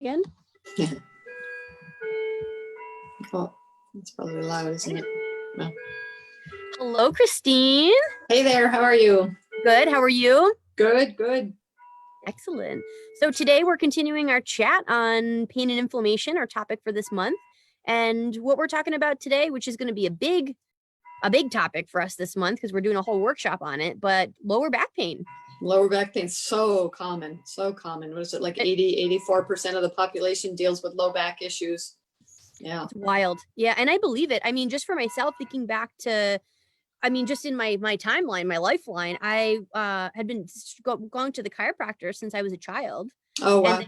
Again? Oh, it's probably loud, isn't it? No. Hello, Christine. Hey there, how are you? Good. How are you? Good, good. Excellent. So today we're continuing our chat on pain and inflammation, our topic for this month. And what we're talking about today, which is going to be a big topic for us this month because we're doing a whole workshop on it, but lower back pain. Lower back pain, so common, so common. What is it, like 84% of the population deals with low back issues? Yeah. It's wild. Yeah, and I believe it. I mean, just for myself, thinking back to, just in my timeline, my lifeline, I had been going to the chiropractor since I was a child. Oh, wow.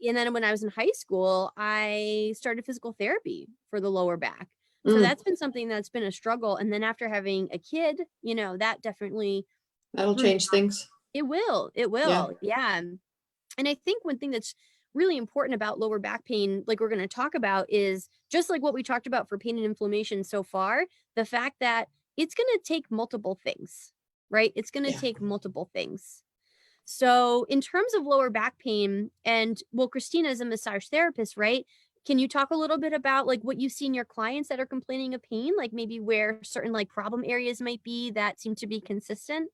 And then when I was in high school, I started physical therapy for the lower back. So that's been something that's been a struggle. And then after having a kid, that definitely That'll change things. It will. It will. Yeah. And I think one thing that's really important about lower back pain, like we're going to talk about, is just like what we talked about for pain and inflammation so far, the fact that it's going to take multiple things, right? It's going to take multiple things. So in terms of lower back pain, and well, Christina is a massage therapist, right? Can you talk a little bit about like what you see in your clients that are complaining of pain, like maybe where certain like problem areas might be that seem to be consistent?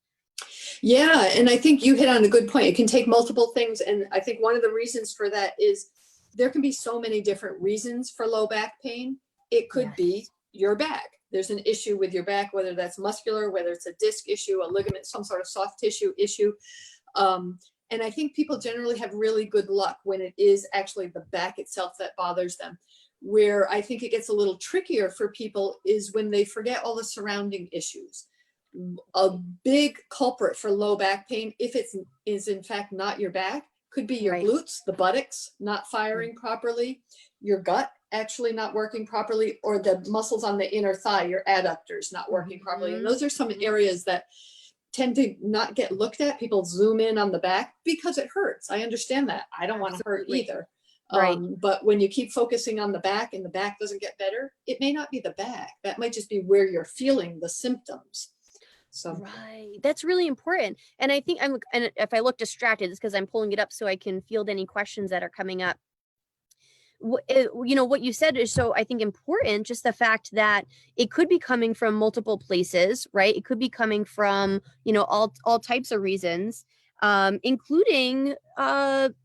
Yeah, and I think you hit on a good point. It can take multiple things. And I think one of the reasons for that is there can be so many different reasons for low back pain. It could be your back. There's an issue with your back, whether that's muscular, whether it's a disc issue, a ligament, some sort of soft tissue issue. And I think people generally have really good luck when it is actually the back itself that bothers them. Where I think it gets a little trickier for people is when they forget all the surrounding issues. A big culprit for low back pain, if it is in fact not your back, could be your glutes, the buttocks not firing properly, your gut actually not working properly, or the muscles on the inner thigh, your adductors not working properly. And those are some areas that tend to not get looked at. People zoom in on the back because it hurts. I understand that. I don't want to hurt either. But when you keep focusing on the back and the back doesn't get better, it may not be the back. That might just be where you're feeling the symptoms. So. Right. That's really important. And I think and if I look distracted, it's because I'm pulling it up so I can field any questions that are coming up. What you said is so, I think, important, just the fact that it could be coming from multiple places, right? It could be coming from, all types of reasons, including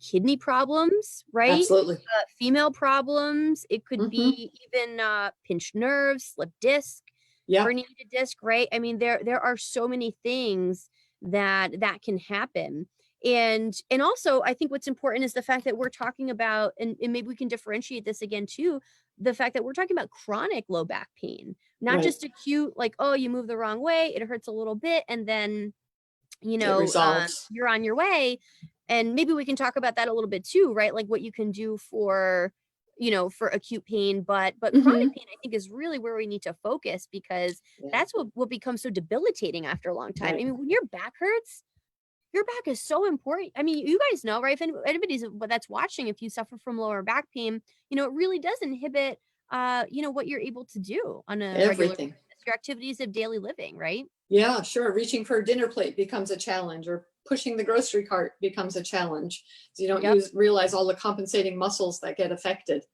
kidney problems, right? Absolutely. Female problems. It could be even pinched nerves, slip disc, herniated disc, right? I mean, there are so many things that can happen. And also, I think what's important is the fact that we're talking about, and maybe we can differentiate this again too, the fact that we're talking about chronic low back pain, not just acute, like, oh, you move the wrong way, it hurts a little bit, and then, you're on your way. And maybe we can talk about that a little bit too, right? Like what you can do for acute pain, but chronic pain, I think, is really where we need to focus, because that's what becomes so debilitating after a long time. I mean, when your back hurts, your back is so important. I mean, you guys know, right? If anybody's that's watching, if you suffer from lower back pain, it really does inhibit, what you're able to do on a regular basis, your activities of daily living, right? Yeah, sure. Reaching for a dinner plate becomes a challenge, or pushing the grocery cart becomes a challenge. So you don't realize all the compensating muscles that get affected.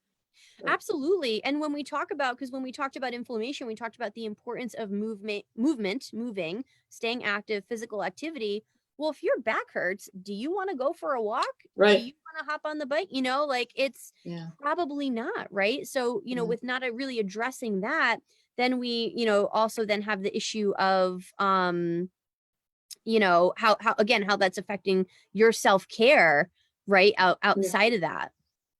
Absolutely. And when we talk about, because when we talked about inflammation, we talked about the importance of moving, staying active, physical activity. Well, if your back hurts, do you want to go for a walk? Right. Do you want to hop on the bike? Like it's probably not, right? So, with not really addressing that, then we, also then have the issue of, how that's affecting your self-care, right? Outside of that.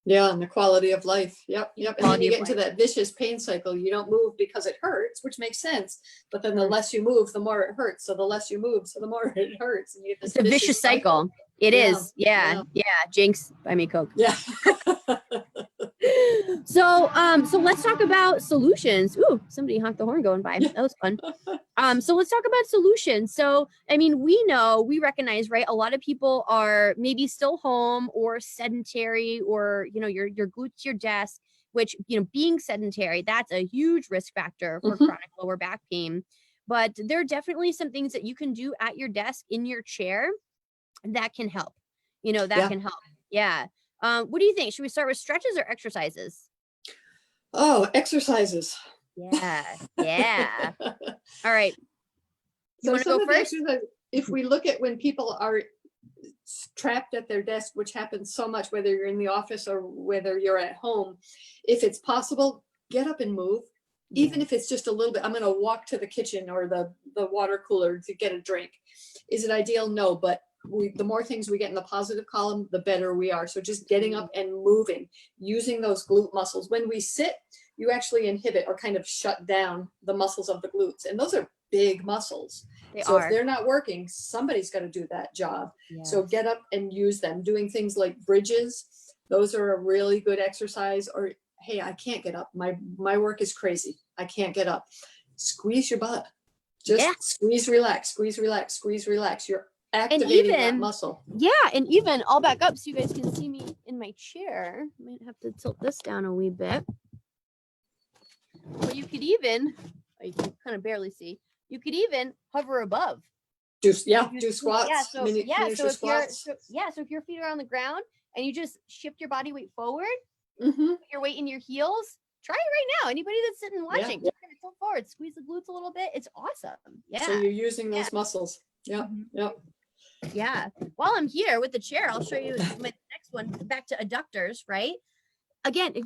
Yeah, and the quality of life. Yep. And then you get into that vicious pain cycle. You don't move because it hurts, which makes sense. But then the less you move, the more it hurts. So the less you move, so the more it hurts. And you get this it's a vicious cycle. It is. Yeah. Jinx, buy me Coke. Yeah. So let's talk about solutions. Ooh, somebody honked the horn going by. That was fun. So let's talk about solutions. So, I mean, we recognize, right? A lot of people are maybe still home or sedentary, or, you're glued to your desk, which, being sedentary, that's a huge risk factor for chronic lower back pain. But there are definitely some things that you can do at your desk, in your chair, that can help, can help. Yeah. What do you think? Should we start with stretches or exercises? Oh, exercises. Yeah. Yeah. All right. You So want to some go of the first? exercises, if we look at when people are trapped at their desk, which happens so much, whether you're in the office or whether you're at home, if it's possible, get up and move. Even if it's just a little bit. I'm going to walk to the kitchen or the water cooler to get a drink. Is it ideal? No, but the more things we get in the positive column, the better we are. So just getting up and moving, using those glute muscles. When we sit, you actually inhibit or kind of shut down the muscles of the glutes. And those are big muscles. So if they're not working, somebody's got to do that job. Yes. So get up and use them. Doing things like bridges, those are a really good exercise. Or, hey, I can't get up. My work is crazy. I can't get up. Squeeze your butt. Just squeeze, relax, squeeze, relax, squeeze, relax. You're activating that muscle. Yeah, and even I'll back up so you guys can see me in my chair. I might have to tilt this down a wee bit. But you could even, you can kind of barely see, you could even hover above. Do squats. Yeah, so if your feet are on the ground and you just shift your body weight forward, put your weight in your heels, try it right now. Anybody that's sitting and watching, just kind of tilt forward, squeeze the glutes a little bit. It's awesome. Yeah. So you're using those muscles. Yeah. Yeah. While I'm here with the chair, I'll show you my next one. Back to adductors, right? Again, if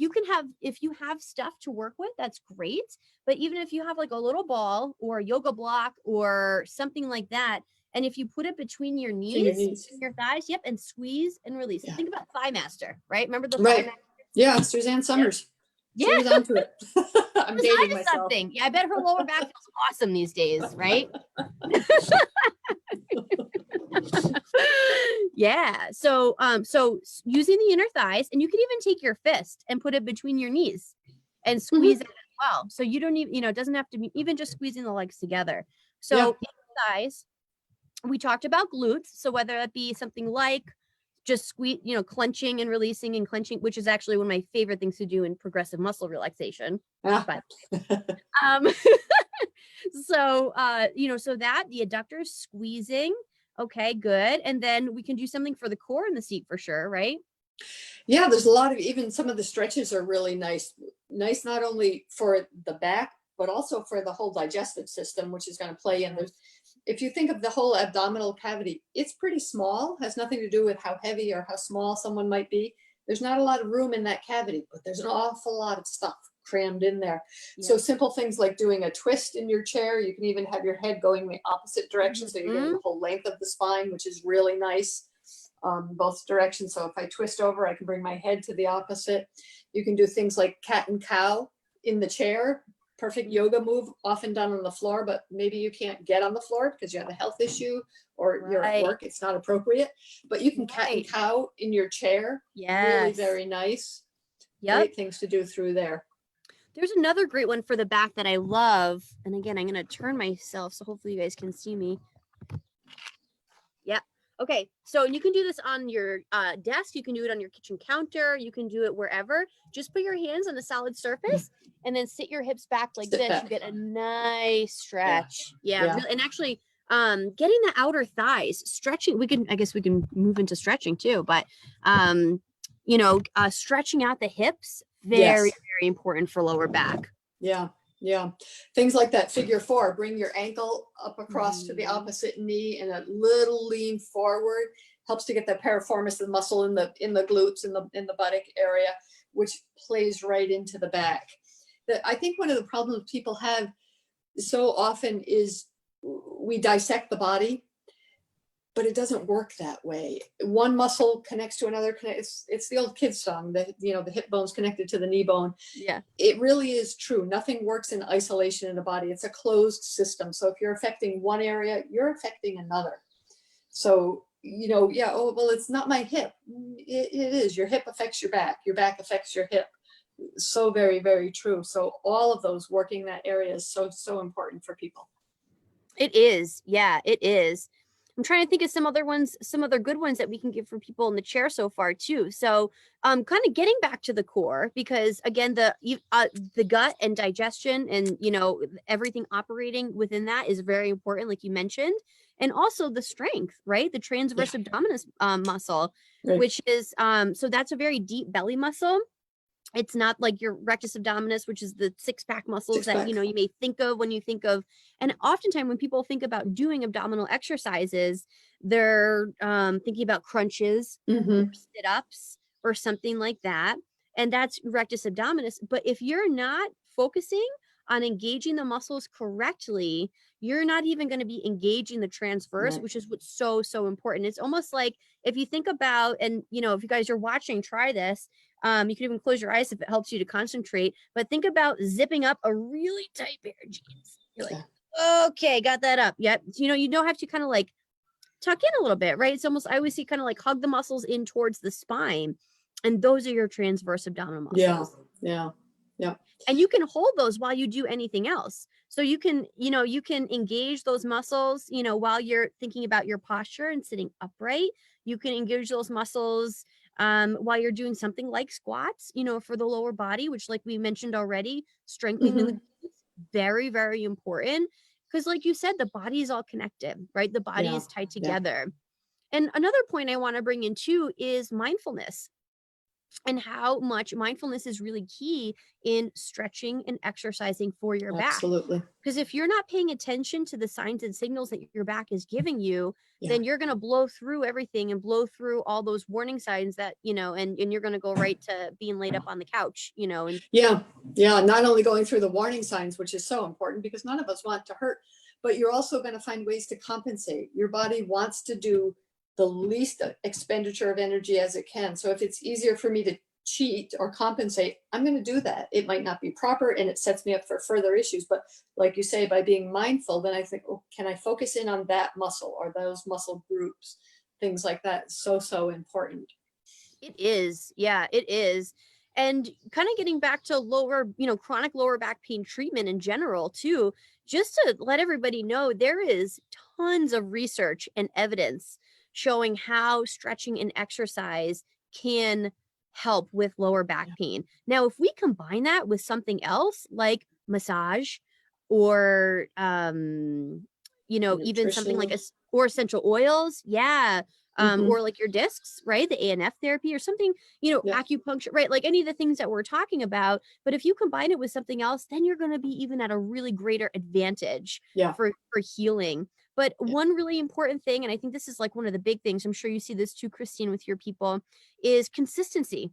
you have stuff to work with, that's great. But even if you have like a little ball or a yoga block or something like that, and if you put it between your knees and your thighs, and squeeze and release. Think about Thigh Master, right? Remember the Thigh Master? Yeah, Suzanne Summers. Yeah. She was onto it. I'm dating myself. Something. Yeah, I bet her lower back feels awesome these days, right? Yeah. So using the inner thighs, and you can even take your fist and put it between your knees and squeeze it as well. So you don't even, it doesn't have to be even just squeezing the legs together. So inner thighs, we talked about glutes. So whether that be something like just squeeze, clenching and releasing and clenching, which is actually one of my favorite things to do in progressive muscle relaxation. But, so that the adductors squeezing. Okay, good. And then we can do something for the core and the seat for sure, right? Yeah, there's a lot of, even some of the stretches are really nice. Nice not only for the back, but also for the whole digestive system, which is going to play in. If you think of the whole abdominal cavity, it's pretty small, has nothing to do with how heavy or how small someone might be. There's not a lot of room in that cavity, but there's an awful lot of stuff crammed in there. So simple things like doing a twist in your chair. You can even have your head going the opposite direction. So you're getting the whole length of the spine, which is really nice, both directions. So if I twist over, I can bring my head to the opposite. You can do things like cat and cow in the chair. Perfect yoga move, often done on the floor, but maybe you can't get on the floor because you have a health issue or you're at work. It's not appropriate, but you can cat and cow in your chair. Really very nice. Great things to do through there. There's another great one for the back that I love. And again, I'm going to turn myself so hopefully you guys can see me. Yeah. Okay. So you can do this on your desk. You can do it on your kitchen counter. You can do it wherever. Just put your hands on a solid surface and then sit your hips back like this. You get a nice stretch. Yeah. And actually, getting the outer thighs, stretching, I guess we can move into stretching too, but, stretching out the hips, very important for lower back. Yeah. Things like that figure 4, bring your ankle up across to the opposite knee and a little lean forward, helps to get the piriformis, the muscle in the glutes, in the buttock area, which plays right into the back. I think one of the problems people have so often is we dissect the body, but it doesn't work that way. One muscle connects to another. It's the old kids song, the hip bone's connected to the knee bone. Yeah. It really is true. Nothing works in isolation in the body. It's a closed system. So if you're affecting one area, you're affecting another. So, it's not my hip. It is. Your hip affects your back. Your back affects your hip. So very, very true. So all of those working that area is so important for people. It is. Yeah, it is. I'm trying to think of some other good ones that we can give for people in the chair so far too. So kind of getting back to the core, because again, the gut and digestion and, everything operating within that is very important, like you mentioned. and also the strength, right? The transverse abdominis muscle, Right. which is, so that's a very deep belly muscle. It's not like your rectus abdominis, which is the six-pack muscles that, you know, you may think of when you think of, and oftentimes when people think about doing abdominal exercises, they're thinking about crunches or sit-ups or something like that. And that's rectus abdominis. But if you're not focusing on engaging the muscles correctly, you're not even going to be engaging the transverse, which is what's so important. It's almost like if you think about, and you know, if you guys are watching, try this. You can even close your eyes if it helps you to concentrate, but think about zipping up a really tight pair of jeans. You're like, okay, got that up. Yep. You know, you don't have to kind of like tuck in a little bit, right? It's almost, I always see kind of like hug the muscles in towards the spine. And those are your transverse abdominal muscles. Yeah. And you can hold those while you do anything else. So you can, you know, you can engage those muscles, you know, while you're thinking about your posture and sitting upright. You can engage those muscles while you're doing something like squats, you know, for the lower body, which like we mentioned already, strengthening the glutes, very important. Because like you said, the body is all connected, right? The body is tied together. And another point I want to bring in too is mindfulness, and how much mindfulness is really key in stretching and exercising for your back. Absolutely. Because if you're not paying attention to the signs and signals that your back is giving you, then you're going to blow through everything and blow through all those warning signs that, you know, and you're going to go right to being laid up on the couch, you know. And not only going through the warning signs, which is so important because none of us want to hurt, but you're also going to find ways to compensate. Your body wants to do the least expenditure of energy as it can. So if it's easier for me to cheat or compensate, I'm going to do that. It might not be proper and it sets me up for further issues. But like you say, by being mindful, then I think, oh, can I focus in on that muscle or those muscle groups? Things like that. So important. It is. Yeah, it is. And kind of getting back to lower, you know, chronic lower back pain treatment in general too, just to let everybody know, there is tons of research and evidence showing how stretching and exercise can help with lower back pain. Now, if we combine that with something else like massage or you know, even something like or essential oils, or like your discs, right? The ANF therapy or something, you know, acupuncture, right? Like any of the things that we're talking about. But if you combine it with something else, then you're going to be even at a really greater advantage for healing. But one really important thing, and I think this is like one of the big things, I'm sure you see this too, Christine, with your people, is consistency.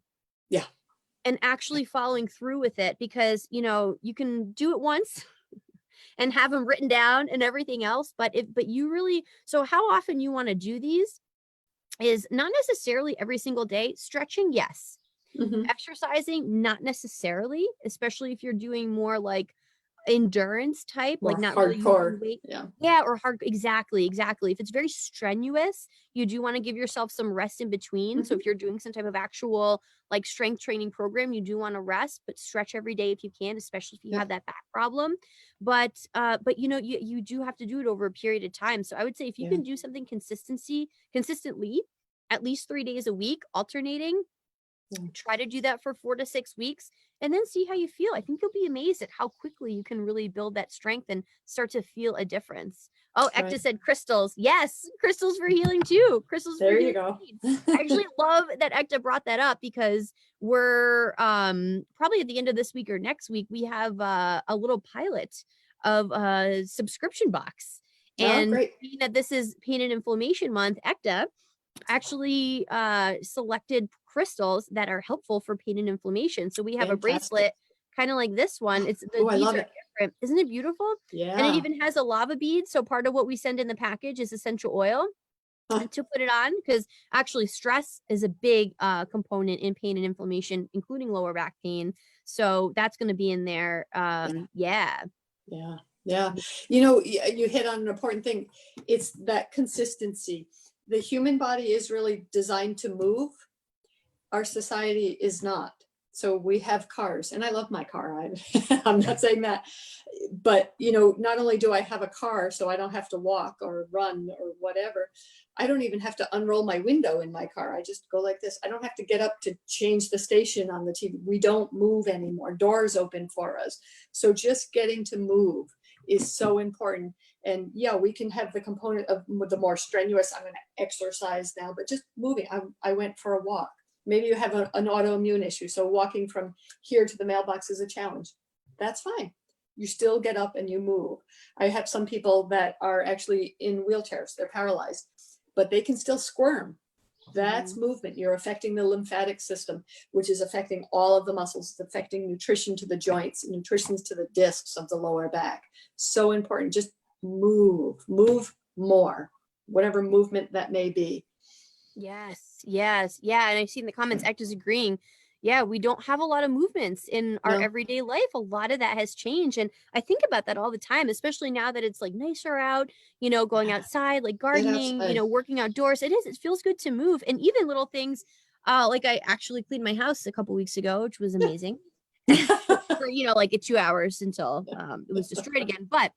And actually following through with it, because, you know, you can do it once and have them written down and everything else. But you really, so how often you want to do these is not necessarily every single day. Stretching, yes. Exercising, not necessarily, especially if you're doing more like endurance type, more like not hardcore. Really or hard. Exactly. If it's very strenuous, you do want to give yourself some rest in between. So if you're doing some type of actual like strength training program, you do want to rest, but stretch every day if you can, especially if you have that back problem. But you know, you do have to do it over a period of time. So I would say if you can do something consistently at least 3 days a week, alternating, try to do that for 4 to 6 weeks and then see how you feel. I think you'll be amazed at how quickly you can really build that strength and start to feel a difference. Oh, Ekta said crystals. Yes, crystals for healing too. Crystals for healing. There you go. I actually love that Ekta brought that up because we're probably at the end of this week or next week, we have a little pilot of a subscription box. And being that this is Pain and Inflammation Month, Ekta actually selected crystals that are helpful for pain and inflammation. So we have a bracelet kind of like this one. It's the beads are different. Isn't it beautiful? And it even has a lava bead. So part of what we send in the package is essential oil to put it on, because actually stress is a big component in pain and inflammation, including lower back pain. So that's going to be in there. You know, you hit on an important thing. It's that consistency. The human body is really designed to move. Our society is not. So we have cars, and I love my car. I'm not saying that, but you know, not only do I have a car, so I don't have to walk or run or whatever. I don't even have to unroll my window in my car. I just go like this. I don't have to get up to change the station on the TV. We don't move anymore. Doors open for us. So just getting to move is so important. And yeah, we can have the component of the more strenuous, I'm going to exercise now, but just moving. I went for a walk. Maybe you have an autoimmune issue, so walking from here to the mailbox is a challenge. That's fine. You still get up and you move. I have some people that are actually in wheelchairs, they're paralyzed, but they can still squirm. That's movement. You're affecting the lymphatic system, which is affecting all of the muscles. It's affecting nutrition to the joints, nutrition to the discs of the lower back. So important. Just move more, whatever movement that may be. Yes. Yeah. And I've seen the comments actors agreeing. Yeah, we don't have a lot of movements in our everyday life. A lot of that has changed. And I think about that all the time, especially now that it's like nicer out, going outside, like gardening, working outdoors. It feels good to move. And even little things, like I actually cleaned my house a couple weeks ago, which was amazing. For, like 2 hours until it was destroyed again. But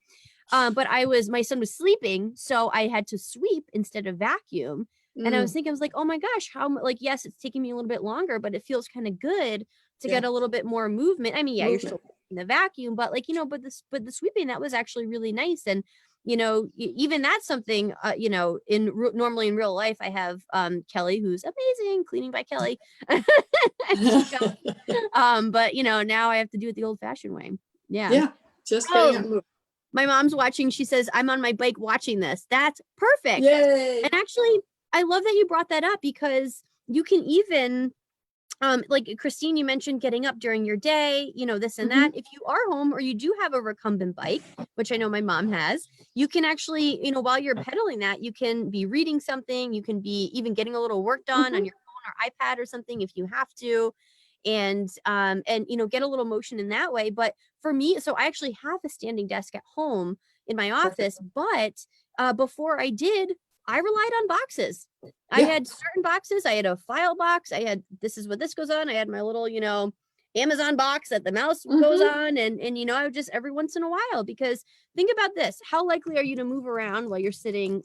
my son was sleeping, so I had to sweep instead of vacuum. And I was like, oh my gosh, yes, it's taking me a little bit longer, but it feels kind of good to get a little bit more movement. I mean, yeah, you're still in the vacuum, but but the sweeping, that was actually really nice. And, even that's something, normally in real life, I have Kelly, who's amazing, cleaning by Kelly. But now I have to do it the old fashioned way. Yeah. Just getting up. My mom's watching. She says, I'm on my bike watching this. That's perfect. Yay. And actually, I love that you brought that up, because you can even, like Christine, you mentioned getting up during your day, this and that. If you are home or you do have a recumbent bike, which I know my mom has, you can actually, while you're pedaling that, you can be reading something. You can be even getting a little work done on your phone or iPad or something if you have to. And get a little motion in that way. But for me, so I actually have a standing desk at home in my office, but before I did, I relied on boxes. I had certain boxes. I had a file box. This is what this goes on. I had my little, Amazon box that the mouse goes on. And I would just every once in a while, because think about this. How likely are you to move around while you're sitting,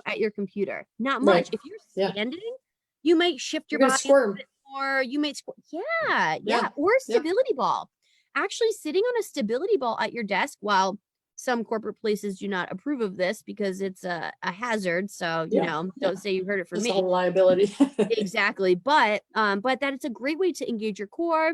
at your computer? Not much. If you're standing, you might shift your body squirm. Or you may or stability ball. Actually sitting on a stability ball at your desk, while some corporate places do not approve of this because it's a hazard. So, don't say you heard it from me. It's a liability. Exactly. But that it's a great way to engage your core.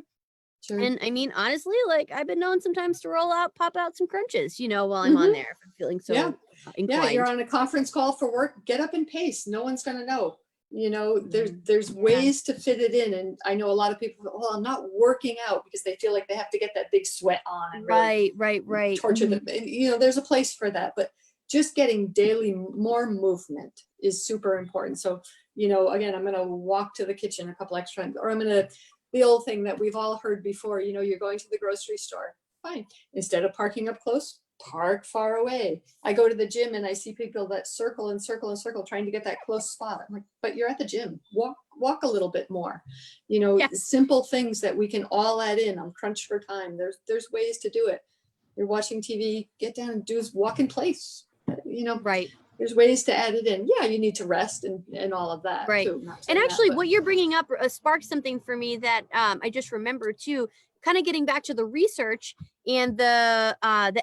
Sure. And I mean, honestly, like I've been known sometimes to pop out some crunches, while I'm on there, if I'm feeling so inclined. You're on a conference call for work, get up and pace. No one's going to know. There's ways to fit it in. And I know a lot of people, well, I'm not working out, because they feel like they have to get that big sweat on and really right. torture them. There's a place for that, but just getting daily more movement is super important. So, again, I'm going to walk to the kitchen a couple extra times, or the old thing that we've all heard before, you're going to the grocery store. Fine. Instead of parking up close, park far away. I go to the gym and I see people that circle and circle and circle trying to get that close spot. I'm like, but you're at the gym. Walk a little bit more. Simple things that we can all add in. I'm crunched for time. There's ways to do it. You're watching TV, get down and walk in place. Right. There's ways to add it in. Yeah, you need to rest and all of that. Right. Too. And actually, what you're bringing up sparked something for me that I just remembered too. Kind of getting back to the research and the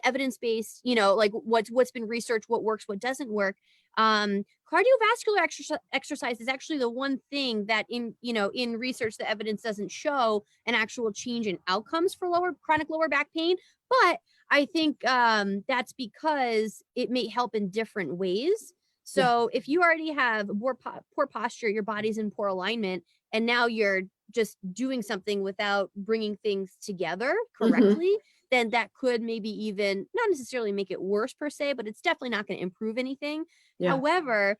evidence-based, like what's been researched, what works, what doesn't work. Cardiovascular exercise is actually the one thing that in research, the evidence doesn't show an actual change in outcomes for chronic lower back pain. But I think that's because it may help in different ways. So if you already have poor posture, your body's in poor alignment, and now you're just doing something without bringing things together correctly, then that could maybe even not necessarily make it worse per se, but it's definitely not going to improve anything. However,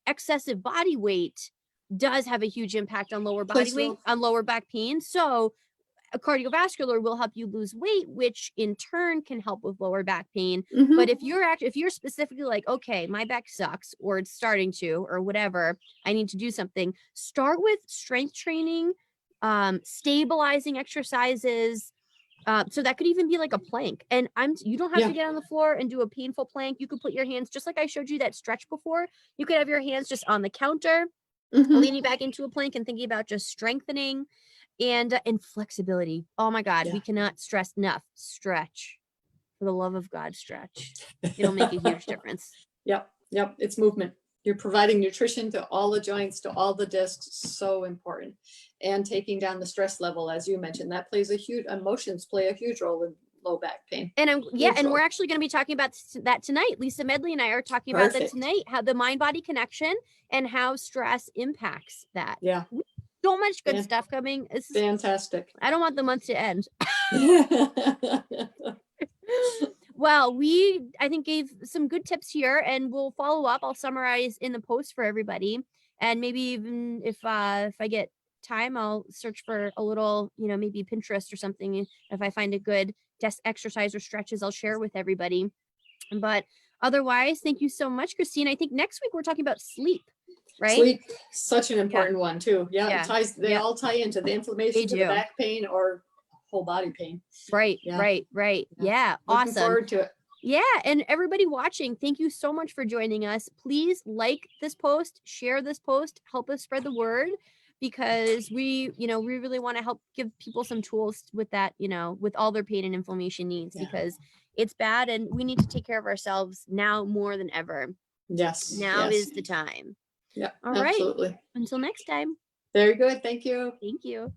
excessive body weight does have a huge impact on lower body weight, on lower back pain. So a cardiovascular will help you lose weight, which in turn can help with lower back pain. But if you're specifically like, okay, my back sucks, or it's starting to, or whatever, I need to do something, start with strength training, stabilizing exercises. So that could even be like a plank. And you don't have to get on the floor and do a painful plank. You could put your hands, just like I showed you that stretch before, you could have your hands just on the counter, leaning back into a plank and thinking about just strengthening and flexibility. Oh my God, we cannot stress enough. Stretch. for the love of God, stretch. It'll make a huge difference. Yep. Yep. It's movement. You're providing nutrition to all the joints, to all the discs. So important. And taking down the stress level, as you mentioned, that plays a huge, emotions play a huge role in low back pain. And Huge role. we're actually going to be talking about that tonight. Lisa Medley and I are talking about that tonight, how the mind-body connection and how stress impacts that. Yeah. So much good stuff coming. This is fantastic. I don't want the month to end. Well, I think gave some good tips here, and we'll follow up. I'll summarize in the post for everybody, and maybe even if I get time, I'll search for a little, maybe Pinterest or something. If I find a good desk exercise or stretches, I'll share with everybody. But otherwise, thank you so much, Christine. I think next week we're talking about sleep, right? Sleep, such an important one too. Yeah, Yeah. They all tie into the inflammation, to the back pain or whole body pain. Right, right. Yeah, Looking awesome. forward to it. Yeah, and everybody watching, thank you so much for joining us. Please like this post, share this post, help us spread the word, because we really want to help give people some tools with that, with all their pain and inflammation needs, because it's bad and we need to take care of ourselves now more than ever. Yes. Now is the time. Yeah, all right. absolutely. Until next time. Very good. Thank you. Thank you.